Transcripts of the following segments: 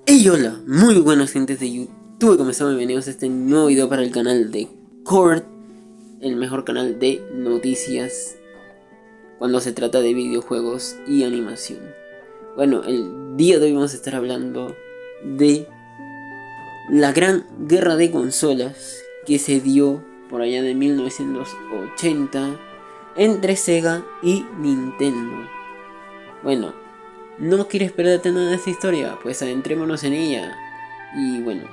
Hey, hola, muy buenas gentes de YouTube, ¿cómo están? Bienvenidos a este nuevo video para el canal de Cord, el mejor canal de noticias cuando se trata de videojuegos y animación. Bueno, el día de hoy vamos a estar hablando de la gran guerra de consolas que se dio por allá de 1980 entre Sega y Nintendo. Bueno, ¿no quieres perderte nada de esta historia? Pues adentrémonos en ella. Y bueno,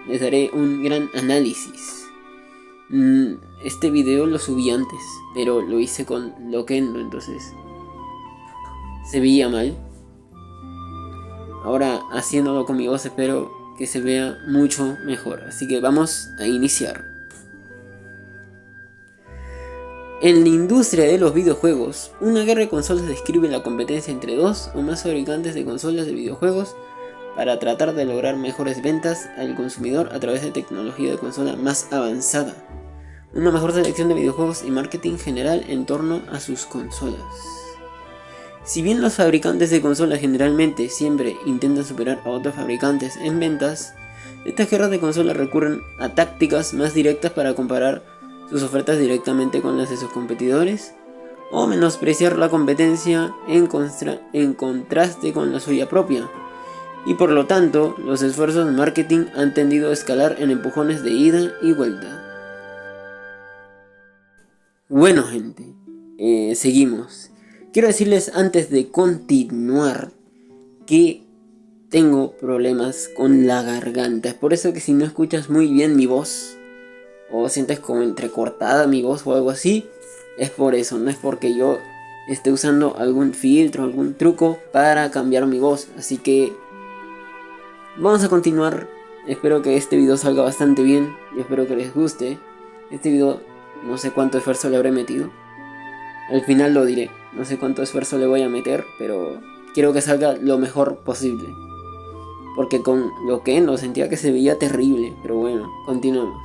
les daré un gran análisis. Este video lo subí antes, pero lo hice con Loquendo, entonces se veía mal. Ahora haciéndolo con mi voz espero que se vea mucho mejor. Así que vamos a iniciar. En la industria de los videojuegos, una guerra de consolas describe la competencia entre dos o más fabricantes de consolas de videojuegos para tratar de lograr mejores ventas al consumidor a través de tecnología de consola más avanzada, una mejor selección de videojuegos y marketing general en torno a sus consolas. Si bien los fabricantes de consolas generalmente siempre intentan superar a otros fabricantes en ventas, estas guerras de consolas recurren a tácticas más directas para comparar sus ofertas directamente con las de sus competidores o menospreciar la competencia en contraste con la suya propia. Y por lo tanto, los esfuerzos de marketing han tendido a escalar en empujones de ida y vuelta. Bueno, gente, seguimos. Quiero decirles antes de continuar que tengo problemas con la garganta. Es por eso que si no escuchas muy bien mi voz o sientes como entrecortada mi voz o algo así, es por eso, no es porque yo esté usando algún filtro, algún truco para cambiar mi voz. Así que vamos a continuar. Espero que este video salga bastante bien y espero que les guste. Este video no sé cuánto esfuerzo le habré metido. Al final lo diré. No sé cuánto esfuerzo le voy a meter, pero quiero que salga lo mejor posible. Porque con lo que no sentía que se veía terrible. Pero bueno, continuamos.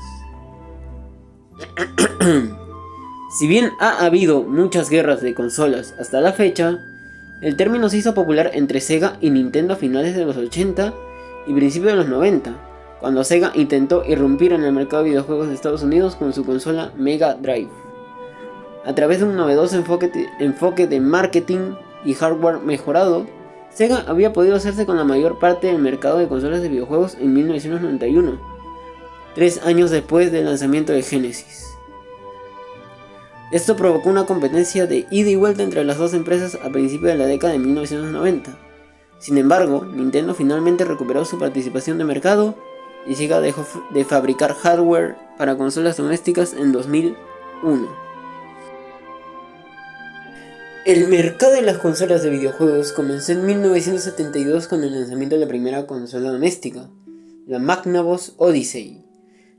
Si bien ha habido muchas guerras de consolas hasta la fecha, el término se hizo popular entre Sega y Nintendo a finales de los 80 y principios de los 90, cuando Sega intentó irrumpir en el mercado de videojuegos de Estados Unidos con su consola Mega Drive. A través de un novedoso enfoque de marketing y hardware mejorado, Sega había podido hacerse con la mayor parte del mercado de consolas de videojuegos en 1991, 3 años después del lanzamiento de Genesis. Esto provocó una competencia de ida y vuelta entre las dos empresas a principios de la década de 1990. Sin embargo, Nintendo finalmente recuperó su participación de mercado y Sega dejó de fabricar hardware para consolas domésticas en 2001. El mercado de las consolas de videojuegos comenzó en 1972 con el lanzamiento de la primera consola doméstica, la Magnavox Odyssey.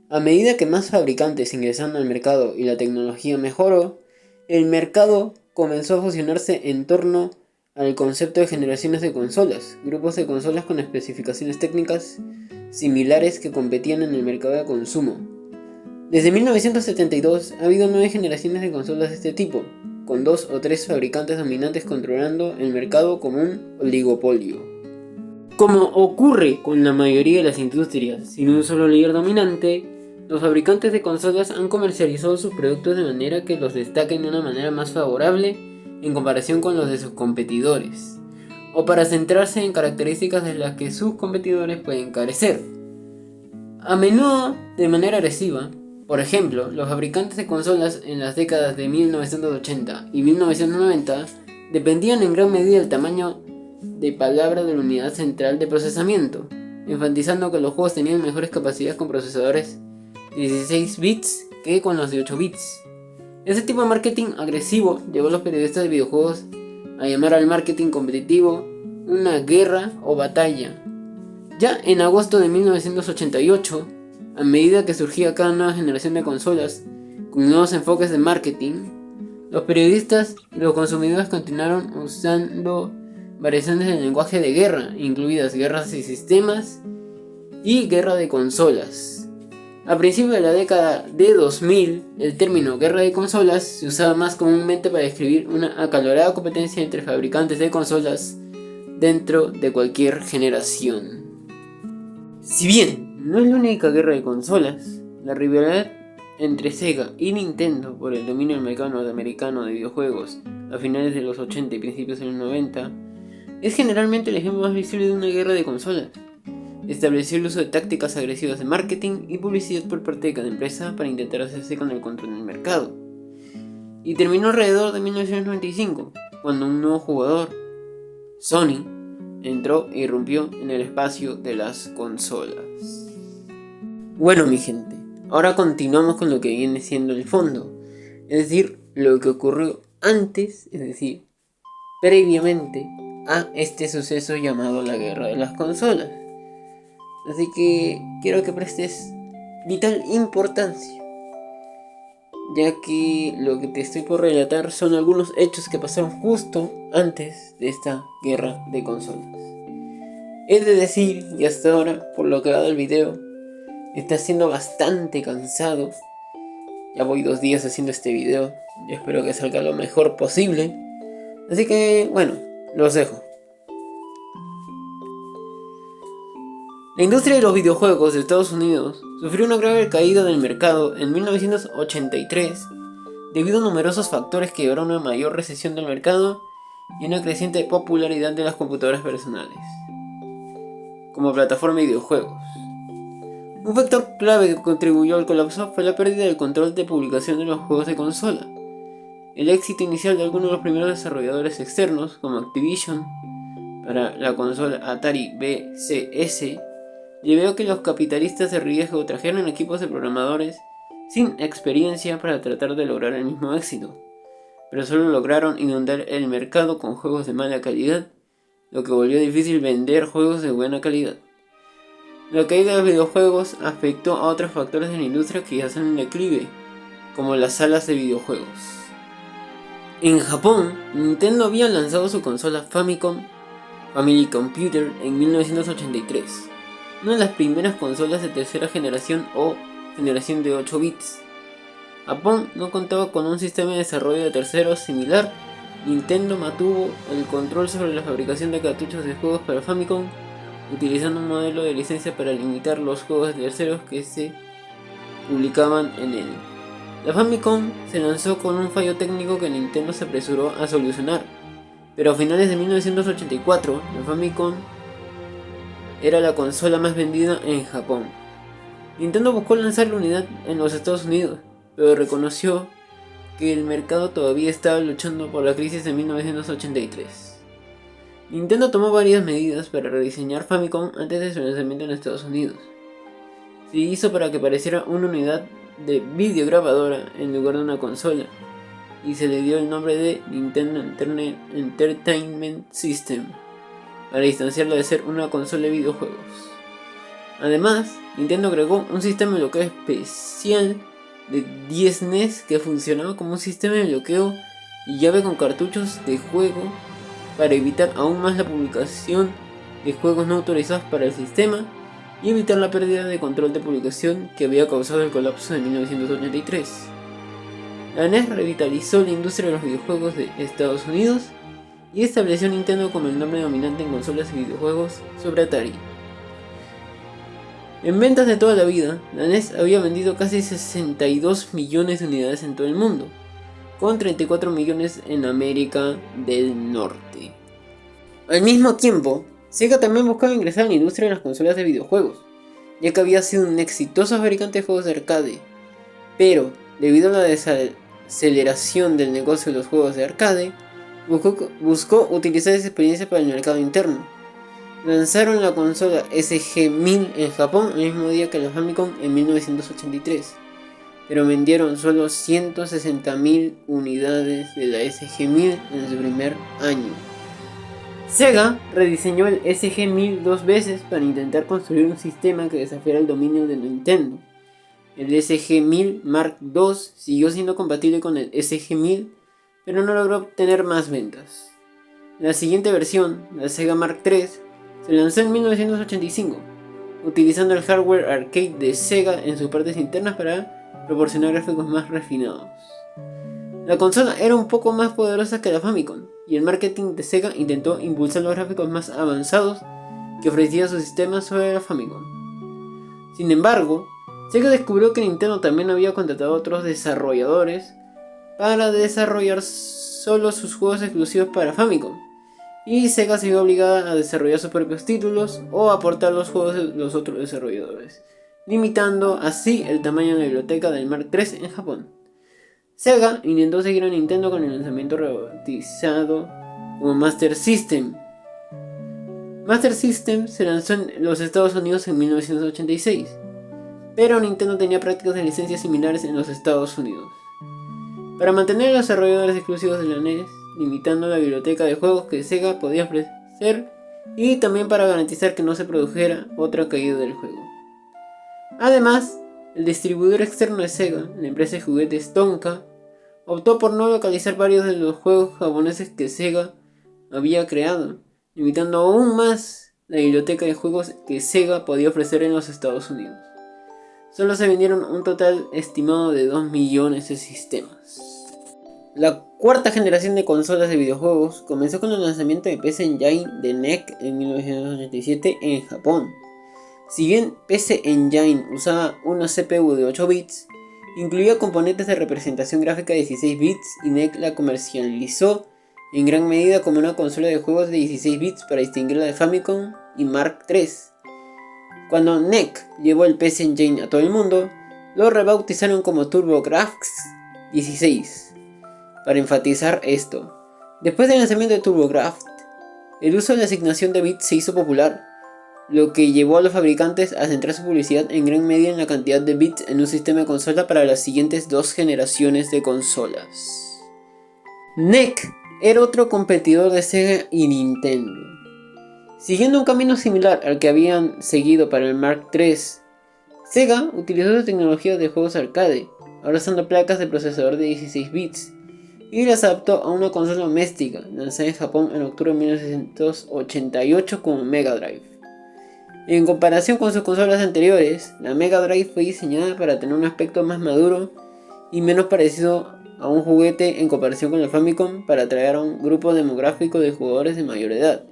A medida que más fabricantes ingresaron al mercado y la tecnología mejoró, el mercado comenzó a fusionarse en torno al concepto de generaciones de consolas, grupos de consolas con especificaciones técnicas similares que competían en el mercado de consumo. Desde 1972 ha habido 9 generaciones de consolas de este tipo, con 2 o 3 fabricantes dominantes controlando el mercado como un oligopolio. Como ocurre con la mayoría de las industrias, sin un solo líder dominante, los fabricantes de consolas han comercializado sus productos de manera que los destaquen de una manera más favorable en comparación con los de sus competidores, o para centrarse en características de las que sus competidores pueden carecer. A menudo de manera agresiva. Por ejemplo, los fabricantes de consolas en las décadas de 1980 y 1990 dependían en gran medida del tamaño de palabra de la unidad central de procesamiento, enfatizando que los juegos tenían mejores capacidades con procesadores de 16 bits que con los de 8 bits. Este tipo de marketing agresivo llevó a los periodistas de videojuegos a llamar al marketing competitivo una guerra o batalla. Ya en agosto de 1988, a medida que surgía cada nueva generación de consolas con nuevos enfoques de marketing, los periodistas y los consumidores continuaron usando variaciones del lenguaje de guerra, incluidas guerras de sistemas y guerra de consolas. A principios de la década de 2000, el término guerra de consolas se usaba más comúnmente para describir una acalorada competencia entre fabricantes de consolas dentro de cualquier generación. Si bien no es la única guerra de consolas, la rivalidad entre Sega y Nintendo por el dominio del mercado norteamericano de videojuegos a finales de los 80 y principios de los 90 es generalmente el ejemplo más visible de una guerra de consolas. Estableció el uso de tácticas agresivas de marketing y publicidad por parte de cada empresa para intentar hacerse con el control del mercado. Y terminó alrededor de 1995, cuando un nuevo jugador, Sony, entró e irrumpió en el espacio de las consolas. Bueno, mi gente, ahora continuamos con lo que viene siendo el fondo, es decir, lo que ocurrió antes, es decir, previamente a este suceso llamado la guerra de las consolas. Así que quiero que prestes vital importancia, ya que lo que te estoy por relatar son algunos hechos que pasaron justo antes de esta guerra de consolas. Es de decir, y hasta ahora, por lo que va del video, está siendo bastante cansado. Ya voy 2 días haciendo este video y espero que salga lo mejor posible. Así que, bueno, los dejo. La industria de los videojuegos de Estados Unidos sufrió una grave caída del mercado en 1983 debido a numerosos factores que llevaron a una mayor recesión del mercado y una creciente popularidad de las computadoras personales como plataforma de videojuegos. Un factor clave que contribuyó al colapso fue la pérdida del control de publicación de los juegos de consola. El éxito inicial de algunos de los primeros desarrolladores externos, como Activision, para la consola Atari VCS, llevó a que los capitalistas de riesgo trajeran equipos de programadores sin experiencia para tratar de lograr el mismo éxito, pero solo lograron inundar el mercado con juegos de mala calidad, lo que volvió difícil vender juegos de buena calidad. La caída de los videojuegos afectó a otros factores de la industria que ya están en declive, como las salas de videojuegos. En Japón, Nintendo había lanzado su consola Famicom Family Computer en 1983, una de las primeras consolas de tercera generación o generación de 8 bits. Japón no contaba con un sistema de desarrollo de terceros similar. Nintendo mantuvo el control sobre la fabricación de cartuchos de juegos para Famicom, utilizando un modelo de licencia para limitar los juegos de terceros que se publicaban en él. La Famicom se lanzó con un fallo técnico que Nintendo se apresuró a solucionar, pero a finales de 1984 la Famicom era la consola más vendida en Japón. Nintendo buscó lanzar la unidad en los Estados Unidos, pero reconoció que el mercado todavía estaba luchando por la crisis de 1983. Nintendo tomó varias medidas para rediseñar Famicom antes de su lanzamiento en Estados Unidos. Se hizo para que pareciera una unidad de videograbadora en lugar de una consola, y se le dio el nombre de Nintendo Entertainment System, para distanciarla de ser una consola de videojuegos. Además, Nintendo agregó un sistema de bloqueo especial de 10 NES que funcionaba como un sistema de bloqueo y llave con cartuchos de juego para evitar aún más la publicación de juegos no autorizados para el sistema y evitar la pérdida de control de publicación que había causado el colapso de 1983. La NES revitalizó la industria de los videojuegos de Estados Unidos y estableció a Nintendo como el nombre dominante en consolas y videojuegos sobre Atari. En ventas de toda la vida, la NES había vendido casi 62 millones de unidades en todo el mundo, con 34 millones en América del Norte. Al mismo tiempo, Sega también buscaba ingresar a la industria de las consolas de videojuegos, ya que había sido un exitoso fabricante de juegos de arcade, pero debido a la desaceleración del negocio de los juegos de arcade, buscó utilizar esa experiencia para el mercado interno. Lanzaron la consola SG-1000 en Japón el mismo día que la Famicom en 1983, pero vendieron solo 160.000 unidades de la SG-1000 en su primer año. Sega rediseñó el SG-1000 2 veces para intentar construir un sistema que desafiara el dominio de Nintendo. El SG-1000 Mark II siguió siendo compatible con el SG-1000, pero no logró obtener más ventas. La siguiente versión, la Sega Mark III, se lanzó en 1985, utilizando el hardware arcade de Sega en sus partes internas para proporcionar gráficos más refinados. La consola era un poco más poderosa que la Famicom, y el marketing de Sega intentó impulsar los gráficos más avanzados que ofrecía su sistema sobre la Famicom. Sin embargo, Sega descubrió que Nintendo también había contratado a otros desarrolladores para desarrollar solo sus juegos exclusivos para Famicom, y Sega se vio obligada a desarrollar sus propios títulos o aportar los juegos de los otros desarrolladores, limitando así el tamaño de la biblioteca del Mark III en Japón. Sega intentó seguir a Nintendo con el lanzamiento rebautizado como Master System. Master System se lanzó en los Estados Unidos en 1986, pero Nintendo tenía prácticas de licencias similares en los Estados Unidos. Para mantener a los desarrolladores exclusivos de la NES, limitando la biblioteca de juegos que Sega podía ofrecer, y también para garantizar que no se produjera otra caída del juego. Además, el distribuidor externo de Sega, la empresa de juguetes Tonka, optó por no localizar varios de los juegos japoneses que Sega había creado, limitando aún más la biblioteca de juegos que Sega podía ofrecer en los Estados Unidos. Solo se vendieron un total estimado de 2 millones de sistemas. La cuarta generación de consolas de videojuegos comenzó con el lanzamiento de PC Engine de NEC en 1987 en Japón. Si bien PC Engine usaba una CPU de 8 bits, incluía componentes de representación gráfica de 16 bits y NEC la comercializó en gran medida como una consola de juegos de 16 bits para distinguirla de Famicom y Mark III. Cuando NEC llevó el PC Engine a todo el mundo, lo rebautizaron como TurboGrafx 16. Para enfatizar esto, después del lanzamiento de TurboGrafx, el uso de la asignación de bits se hizo popular, lo que llevó a los fabricantes a centrar su publicidad en gran medida en la cantidad de bits en un sistema de consola para las siguientes 2 generaciones de consolas. NEC era otro competidor de Sega y Nintendo. Siguiendo un camino similar al que habían seguido para el Mark III, Sega utilizó su tecnología de juegos arcade, ahora usando placas de procesador de 16 bits, y las adaptó a una consola doméstica, lanzada en Japón en octubre de 1988 como Mega Drive. En comparación con sus consolas anteriores, la Mega Drive fue diseñada para tener un aspecto más maduro y menos parecido a un juguete en comparación con la Famicom, para atraer a un grupo demográfico de jugadores de mayor edad.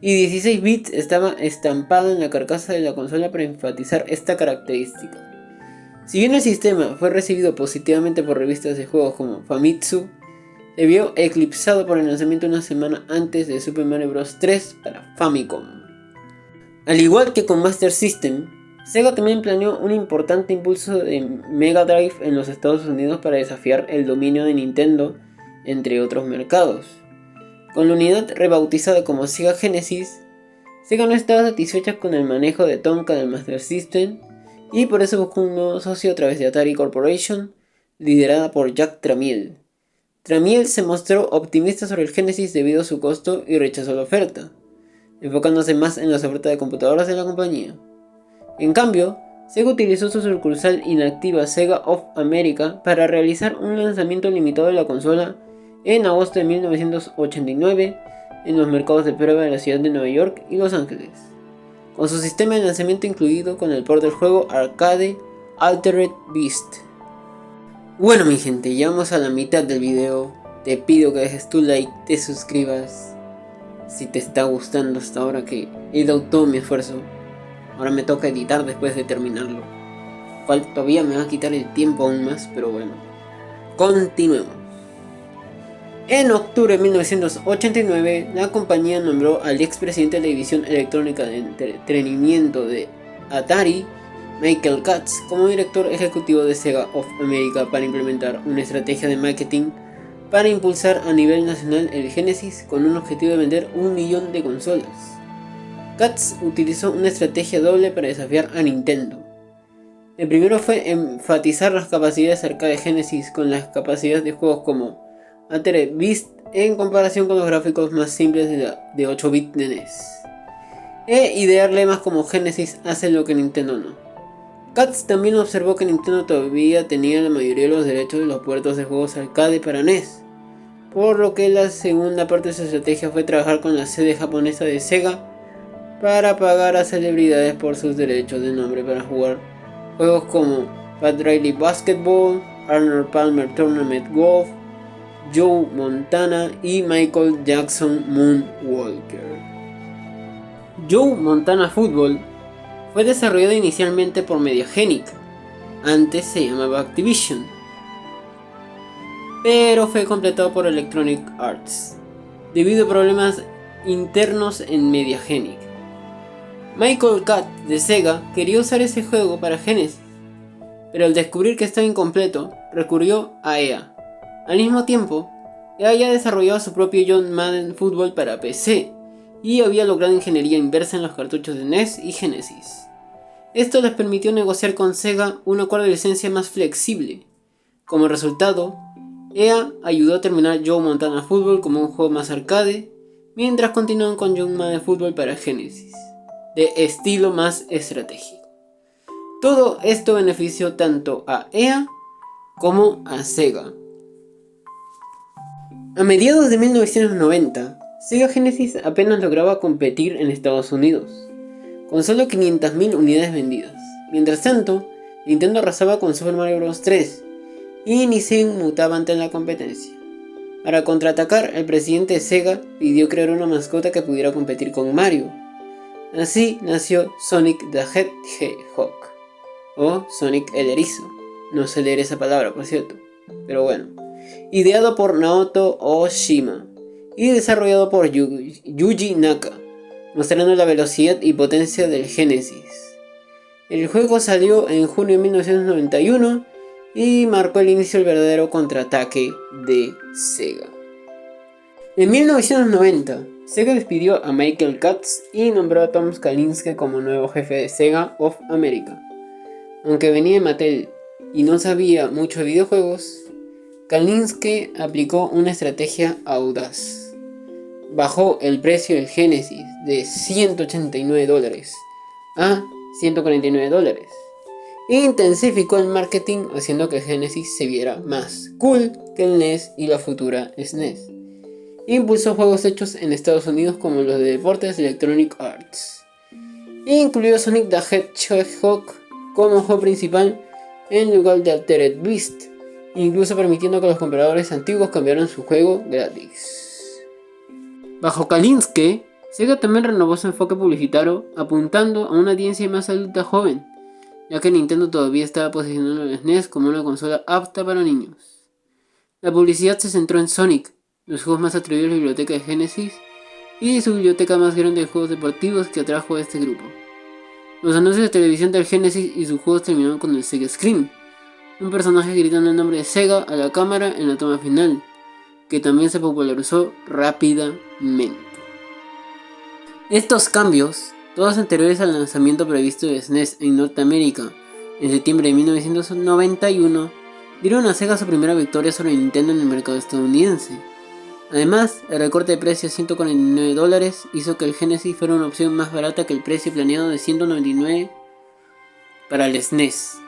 Y 16 bits estaba estampado en la carcasa de la consola para enfatizar esta característica. Si bien el sistema fue recibido positivamente por revistas de juegos como Famitsu, se vio eclipsado por el lanzamiento una semana antes de Super Mario Bros. 3 para Famicom. Al igual que con Master System, Sega también planeó un importante impulso de Mega Drive en los Estados Unidos para desafiar el dominio de Nintendo entre otros mercados. Con la unidad rebautizada como Sega Genesis, Sega no estaba satisfecha con el manejo de Tonka del Master System y por eso buscó un nuevo socio a través de Atari Corporation, liderada por Jack Tramiel. Tramiel se mostró optimista sobre el Genesis debido a su costo y rechazó la oferta, enfocándose más en las ofertas de computadoras de la compañía. En cambio, Sega utilizó su sucursal inactiva Sega of America para realizar un lanzamiento limitado de la consola en agosto de 1989 en los mercados de prueba de la ciudad de Nueva York y Los Ángeles, con su sistema de lanzamiento incluido con el port del juego arcade Altered Beast. Bueno mi gente, llegamos a la mitad del video. Te pido que dejes tu like, te suscribas si te está gustando hasta ahora, que he dado todo mi esfuerzo. Ahora me toca editar después de terminarlo, todavía me va a quitar el tiempo aún más, pero bueno, continuemos. En octubre de 1989, la compañía nombró al expresidente de la división electrónica de entretenimiento de Atari, Michael Katz, como director ejecutivo de Sega of America para implementar una estrategia de marketing para impulsar a nivel nacional el Genesis con un objetivo de vender 1 millón de consolas. Katz utilizó una estrategia doble para desafiar a Nintendo. El primero fue enfatizar las capacidades arcade Genesis con las capacidades de juegos como Altered Beast en comparación con los gráficos más simples de 8 bits de NES, e idear lemas como Genesis hace lo que Nintendo no. Katz también observó que Nintendo todavía tenía la mayoría de los derechos de los puertos de juegos arcade para NES, por lo que la segunda parte de su estrategia fue trabajar con la sede japonesa de Sega para pagar a celebridades por sus derechos de nombre para jugar juegos como Pat Riley Basketball, Arnold Palmer Tournament Golf, Joe Montana y Michael Jackson Moonwalker. Joe Montana Football Fue desarrollado inicialmente por Mediagenic, antes se llamaba Activision, pero fue completado por Electronic Arts, debido a problemas internos en Mediagenic. Michael Catt de Sega quería usar ese juego para Genesis, pero al descubrir que estaba incompleto, recurrió a EA. Al mismo tiempo, EA ya desarrollaba su propio John Madden Football para PC, y había logrado ingeniería inversa en los cartuchos de NES y Genesis. Esto les permitió negociar con Sega un acuerdo de licencia más flexible. Como resultado, EA ayudó a terminar Joe Montana Football como un juego más arcade, mientras continuaron con John Madden Football para Genesis, de estilo más estratégico. Todo esto benefició tanto a EA como a Sega. A mediados de 1990, Sega Genesis apenas lograba competir en Estados Unidos, con solo 500.000 unidades vendidas. Mientras tanto, Nintendo arrasaba con Super Mario Bros. 3 y ni se inmutaba ante la competencia. Para contraatacar, el presidente de Sega pidió crear una mascota que pudiera competir con Mario. Así nació Sonic the Hedgehog, o Sonic el Erizo. No sé leer esa palabra, por cierto, pero bueno. Ideado por Naoto Oshima y desarrollado por Yuji Naka, mostrando la velocidad y potencia del Genesis. El juego salió en junio de 1991 y marcó el inicio del verdadero contraataque de Sega. En 1990, Sega despidió a Michael Katz y nombró a Tom Kalinske como nuevo jefe de Sega of America. Aunque venía de Mattel y no sabía mucho de videojuegos, Kalinske aplicó una estrategia audaz. Bajó el precio del Genesis de $189 a $149. Intensificó el marketing haciendo que el Genesis se viera más cool que el NES y la futura SNES. Impulsó juegos hechos en Estados Unidos como los de deportes de Electronic Arts. Incluyó Sonic the Hedgehog como juego principal en lugar de Altered Beast, incluso permitiendo que los compradores antiguos cambiaran su juego gratis. Bajo Kalinske, Sega también renovó su enfoque publicitario, apuntando a una audiencia más adulta joven, ya que Nintendo todavía estaba posicionando el SNES como una consola apta para niños. La publicidad se centró en Sonic, los juegos más atrevidos de la biblioteca de Genesis y su biblioteca más grande de juegos deportivos que atrajo a este grupo. Los anuncios de televisión del Genesis y sus juegos terminaron con el Sega Scream, un personaje gritando el nombre de Sega a la cámara en la toma final, que también se popularizó rápidamente. Estos cambios, todos anteriores al lanzamiento previsto de SNES en Norteamérica en septiembre de 1991, dieron a Sega su primera victoria sobre Nintendo en el mercado estadounidense. Además, el recorte de precio a $149 hizo que el Genesis fuera una opción más barata que el precio planeado de $199 para el SNES,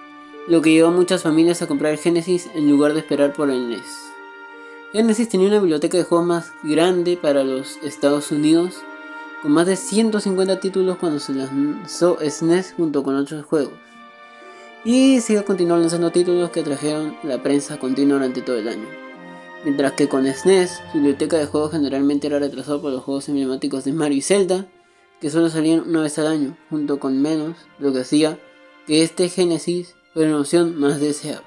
lo que llevó a muchas familias a comprar el Genesis en lugar de esperar por el NES. Genesis tenía una biblioteca de juegos más grande para los Estados Unidos, con más de 150 títulos cuando se lanzó SNES junto con otros juegos. Y Sega continuó lanzando títulos que atrajeron la prensa continua durante todo el año. Mientras que con SNES, su biblioteca de juegos generalmente era retrasada por los juegos emblemáticos de Mario y Zelda, que solo salían una vez al año, junto con menos, lo que hacía que este Genesis fuera una opción más deseable.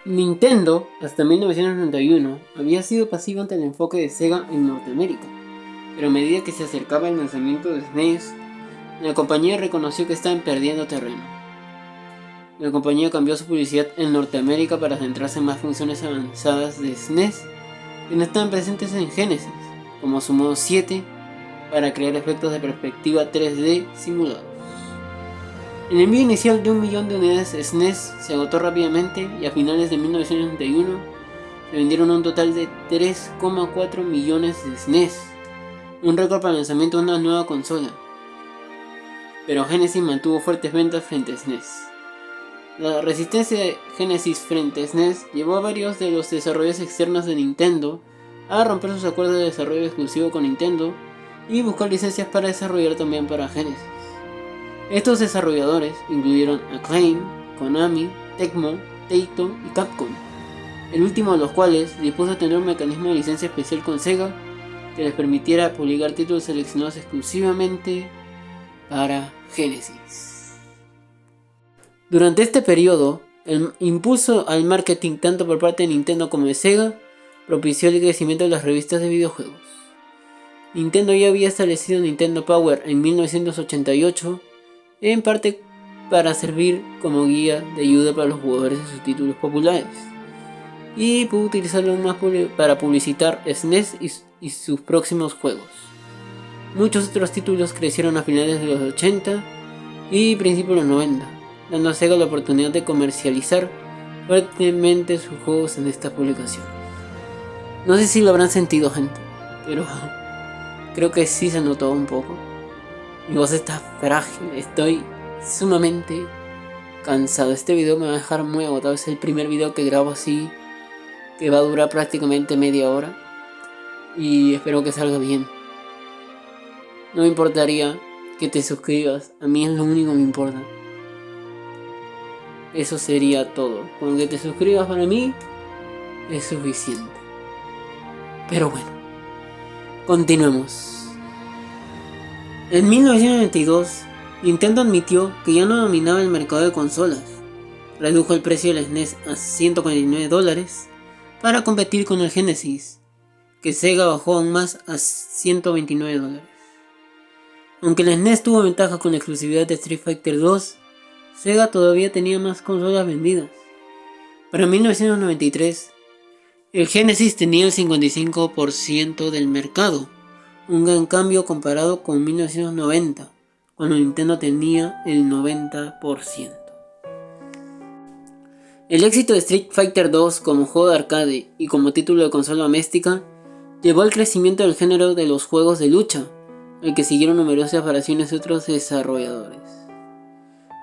Nintendo, hasta 1991, había sido pasivo ante el enfoque de Sega en Norteamérica, pero a medida que se acercaba el lanzamiento de SNES, la compañía reconoció que estaban perdiendo terreno. La compañía cambió su publicidad en Norteamérica para centrarse en más funciones avanzadas de SNES que no estaban presentes en Genesis, como su modo 7 para crear efectos de perspectiva 3D simulados. El envío inicial de 1 millón de unidades SNES se agotó rápidamente y a finales de 1991 se vendieron un total de 3,4 millones de SNES, un récord para el lanzamiento de una nueva consola. Pero Genesis mantuvo fuertes ventas frente a SNES. La resistencia de Genesis frente a SNES llevó a varios de los desarrolladores externos de Nintendo a romper sus acuerdos de desarrollo exclusivo con Nintendo y buscar licencias para desarrollar también para Genesis. Estos desarrolladores incluyeron Acclaim, Konami, Tecmo, Taito y Capcom, el último de los cuales dispuso a tener un mecanismo de licencia especial con Sega que les permitiera publicar títulos seleccionados exclusivamente para Genesis. Durante este periodo, el impulso al marketing tanto por parte de Nintendo como de Sega propició el crecimiento de las revistas de videojuegos. Nintendo ya había establecido Nintendo Power en 1988, en parte para servir como guía de ayuda para los jugadores de sus títulos populares, y pudo utilizarlo más para publicitar SNES y sus próximos juegos. Muchos otros títulos crecieron a finales de los 80 y principios de los 90, dando a Sega la oportunidad de comercializar fuertemente sus juegos en esta publicación. No sé si lo habrán sentido, gente, pero creo que sí se notó un poco. Mi voz está frágil, estoy sumamente cansado. Este video me va a dejar muy agotado, es el primer video que grabo así, que va a durar prácticamente media hora, y espero que salga bien. No me importaría que te suscribas, a mí es lo único que me importa. Eso sería todo, con que te suscribas para mí es suficiente. Pero bueno, continuemos. En 1992, Nintendo admitió que ya no dominaba el mercado de consolas. Redujo el precio del SNES a $149 para competir con el Genesis, que Sega bajó aún más a $129. Aunque el SNES tuvo ventaja con la exclusividad de Street Fighter 2, Sega todavía tenía más consolas vendidas. Para 1993, el Genesis tenía el 55% del mercado, un gran cambio comparado con 1990, cuando Nintendo tenía el 90%. El éxito de Street Fighter 2 como juego de arcade y como título de consola doméstica llevó al crecimiento del género de los juegos de lucha, al que siguieron numerosas variaciones de otros desarrolladores.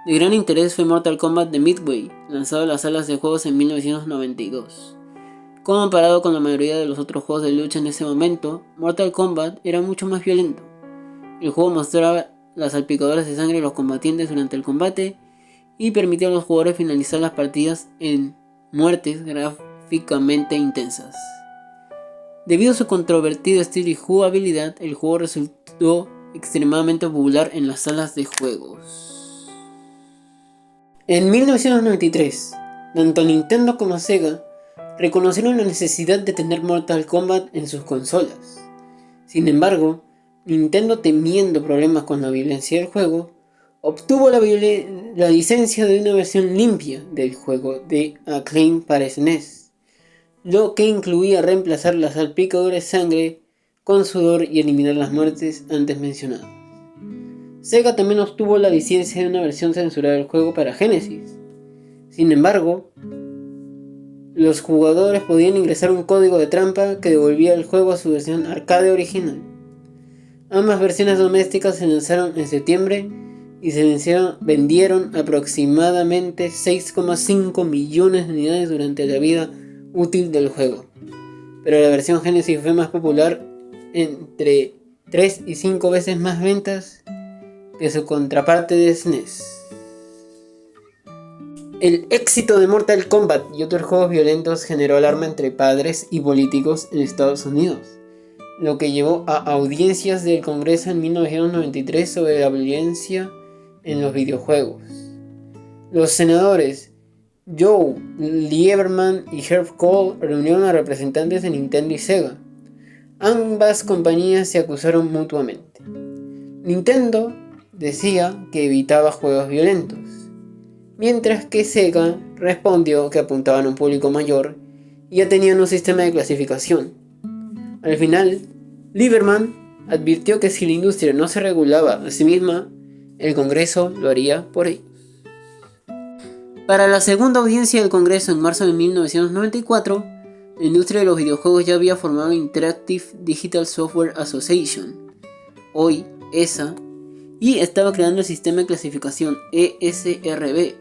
De gran interés fue Mortal Kombat de Midway, lanzado a las salas de juegos en 1992. Comparado con la mayoría de los otros juegos de lucha en ese momento, Mortal Kombat era mucho más violento. El juego mostraba las salpicaduras de sangre de los combatientes durante el combate y permitía a los jugadores finalizar las partidas en muertes gráficamente intensas. Debido a su controvertido estilo y jugabilidad, el juego resultó extremadamente popular en las salas de juegos. En 1993, tanto Nintendo como Sega reconocieron la necesidad de tener Mortal Kombat en sus consolas. Sin embargo, Nintendo, temiendo problemas con la violencia del juego, obtuvo la licencia de una versión limpia del juego de Acclaim para SNES, lo que incluía reemplazar las salpicaduras de sangre con sudor y eliminar las muertes antes mencionadas. Sega también obtuvo la licencia de una versión censurada del juego para Genesis. Sin embargo, los jugadores podían ingresar un código de trampa que devolvía el juego a su versión arcade original. Ambas versiones domésticas se lanzaron en septiembre y se vendieron aproximadamente 6,5 millones de unidades durante la vida útil del juego. Pero la versión Genesis fue más popular, entre 3 y 5 veces más ventas que su contraparte de SNES. El éxito de Mortal Kombat y otros juegos violentos generó alarma entre padres y políticos en Estados Unidos, lo que llevó a audiencias del Congreso en 1993 sobre la violencia en los videojuegos. Los senadores Joe Lieberman y Herb Kohl reunieron a representantes de Nintendo y Sega. Ambas compañías se acusaron mutuamente. Nintendo decía que evitaba juegos violentos, mientras que Sega respondió que apuntaban a un público mayor y ya tenían un sistema de clasificación. Al final, Lieberman advirtió que si la industria no se regulaba a sí misma, el Congreso lo haría por ellos. Para la segunda audiencia del Congreso en marzo de 1994, la industria de los videojuegos ya había formado Interactive Digital Software Association, hoy ESA, y estaba creando el sistema de clasificación ESRB,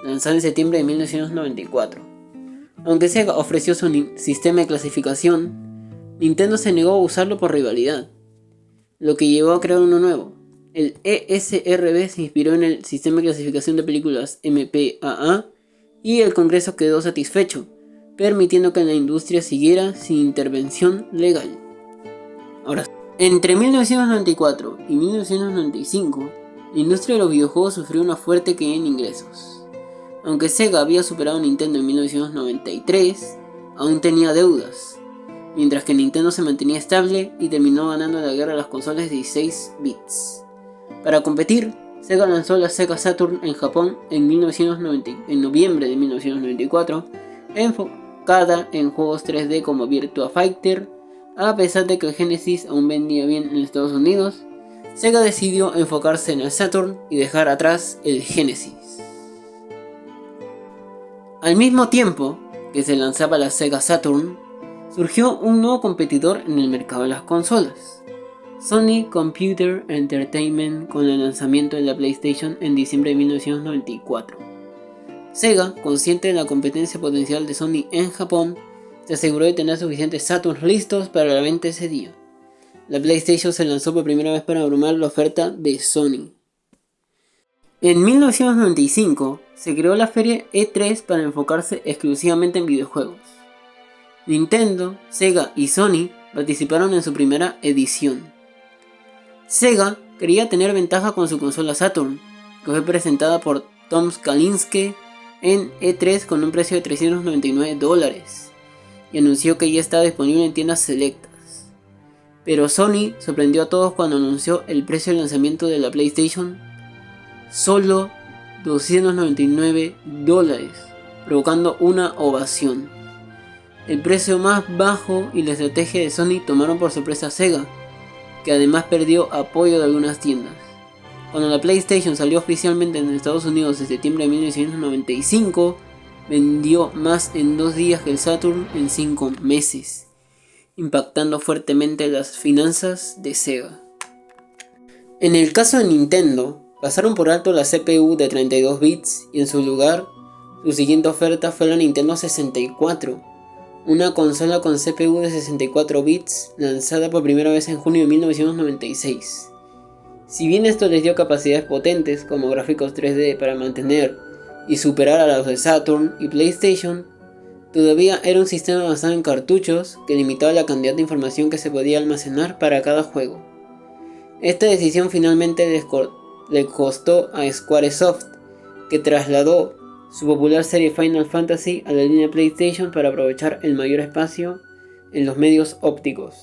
lanzado en septiembre de 1994. Aunque Sega ofreció su sistema de clasificación, Nintendo se negó a usarlo por rivalidad, lo que llevó a crear uno nuevo. El ESRB se inspiró en el sistema de clasificación de películas MPAA y el Congreso quedó satisfecho, permitiendo que la industria siguiera sin intervención legal. Ahora, entre 1994 y 1995, la industria de los videojuegos sufrió una fuerte caída en ingresos. Aunque Sega había superado a Nintendo en 1993, aún tenía deudas, mientras que Nintendo se mantenía estable y terminó ganando la guerra de las consolas de 16 bits. Para competir, Sega lanzó la Sega Saturn en Japón en noviembre de 1994, enfocada en juegos 3D como Virtua Fighter. A pesar de que el Genesis aún vendía bien en Estados Unidos, Sega decidió enfocarse en el Saturn y dejar atrás el Genesis. Al mismo tiempo que se lanzaba la Sega Saturn, surgió un nuevo competidor en el mercado de las consolas: Sony Computer Entertainment, con el lanzamiento de la PlayStation en diciembre de 1994. Sega, consciente de la competencia potencial de Sony en Japón, se aseguró de tener suficientes Saturns listos para la venta ese día. La PlayStation se lanzó por primera vez para abrumar la oferta de Sony. En 1995 se creó la feria E3 para enfocarse exclusivamente en videojuegos. Nintendo, Sega y Sony participaron en su primera edición. Sega quería tener ventaja con su consola Saturn, que fue presentada por Tom Kalinske en E3 con un precio de $399, y anunció que ya estaba disponible en tiendas selectas. Pero Sony sorprendió a todos cuando anunció el precio de lanzamiento de la PlayStation: solo $299, provocando una ovación. El precio más bajo y la estrategia de Sony tomaron por sorpresa a Sega, que además perdió apoyo de algunas tiendas. Cuando la PlayStation salió oficialmente en Estados Unidos en septiembre de 1995, vendió más en 2 días que el Saturn en 5 meses, impactando fuertemente las finanzas de Sega. En el caso de Nintendo, pasaron por alto la CPU de 32 bits y en su lugar, su siguiente oferta fue la Nintendo 64, una consola con CPU de 64 bits lanzada por primera vez en junio de 1996. Si bien esto les dio capacidades potentes como gráficos 3D para mantener y superar a los de Saturn y PlayStation, todavía era un sistema basado en cartuchos que limitaba la cantidad de información que se podía almacenar para cada juego. Esta decisión finalmente le costó a Squaresoft, que trasladó su popular serie Final Fantasy a la línea PlayStation para aprovechar el mayor espacio en los medios ópticos.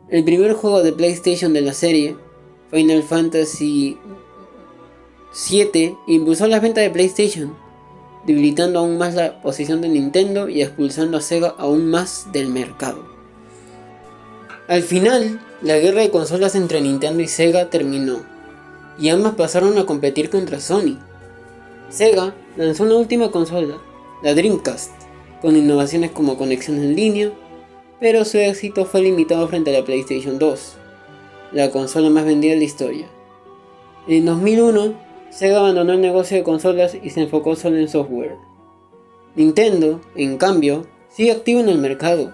El primer juego de PlayStation de la serie, Final Fantasy VII, impulsó las ventas de PlayStation, debilitando aún más la posición de Nintendo y expulsando a Sega aún más del mercado. Al final, la guerra de consolas entre Nintendo y Sega terminó, y ambas pasaron a competir contra Sony. Sega lanzó una última consola, la Dreamcast, con innovaciones como conexión en línea, pero su éxito fue limitado frente a la PlayStation 2, la consola más vendida de la historia. En 2001, Sega abandonó el negocio de consolas y se enfocó solo en software. Nintendo, en cambio, sigue activo en el mercado,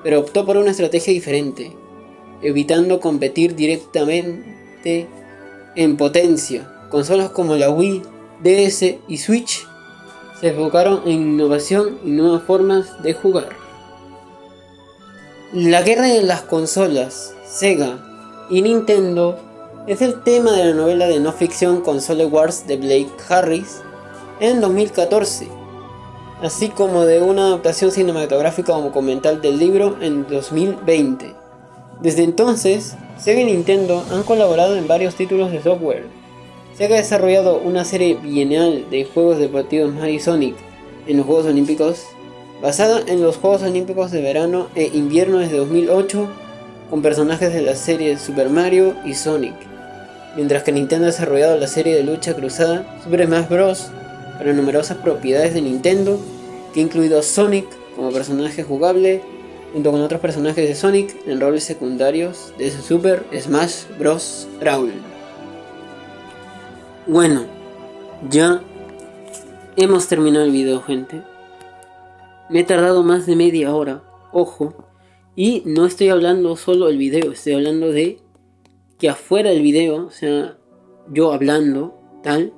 pero optó por una estrategia diferente, evitando competir directamente en potencia. Consolas como la Wii, DS y Switch se enfocaron en innovación y nuevas formas de jugar. La guerra de las consolas, Sega y Nintendo, es el tema de la novela de no ficción Console Wars de Blake Harris en 2014, así como de una adaptación cinematográfica o documental del libro en 2020. Desde entonces, Sega y Nintendo han colaborado en varios títulos de software. Sega ha desarrollado una serie bienal de juegos deportivos Mario y Sonic en los Juegos Olímpicos, basada en los Juegos Olímpicos de verano e invierno desde 2008, con personajes de la serie Super Mario y Sonic, mientras que Nintendo ha desarrollado la serie de lucha cruzada Super Smash Bros. Para numerosas propiedades de Nintendo, que ha incluido a Sonic como personaje jugable, junto con otros personajes de Sonic en roles secundarios de Super Smash Bros. Brawl. Bueno, ya hemos terminado el video, gente. Me he tardado más de media hora, ojo, y no estoy hablando solo del video, estoy hablando de que afuera del video, o sea, yo hablando, tal,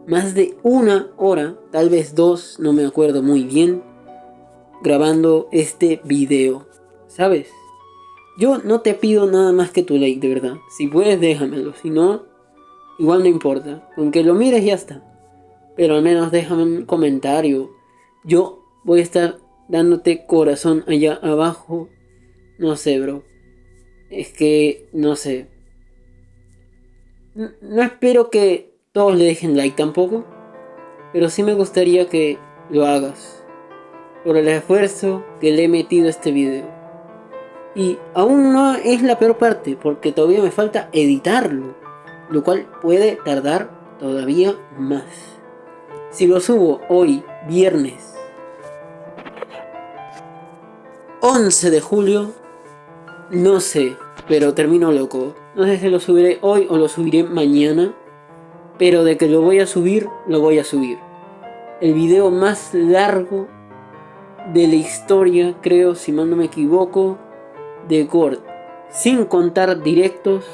más de 1 hora, tal vez 2, no me acuerdo muy bien, grabando este video, ¿sabes? Yo no te pido nada más que tu like, de verdad. Si puedes, déjamelo, si no, igual no importa. Con que lo mires ya está. Pero al menos déjame un comentario. Yo voy a estar dándote corazón allá abajo. No sé, bro. Es que, no sé. No espero que todos le dejen like tampoco. Pero sí me gustaría que lo hagas. Por el esfuerzo que le he metido a este video. Y aún no es la peor parte, porque todavía me falta editarlo, lo cual puede tardar todavía más. Si lo subo hoy, viernes 11 de julio, no sé, pero termino loco. No sé si lo subiré hoy o lo subiré mañana, pero de que lo voy a subir, lo voy a subir. El video más largo de la historia, creo, si mal no me equivoco, de Gord, sin contar directos,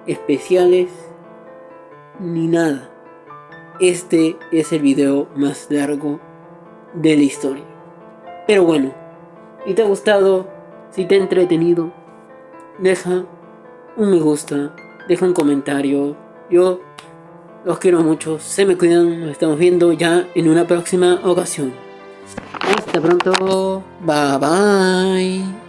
especiales, ni nada. Este es el video más largo de la historia. Pero bueno, si te ha gustado, si te ha entretenido, deja un me gusta, deja un comentario. Yo los quiero mucho, se me cuidan, nos estamos viendo ya en una próxima ocasión. Hasta pronto, bye bye.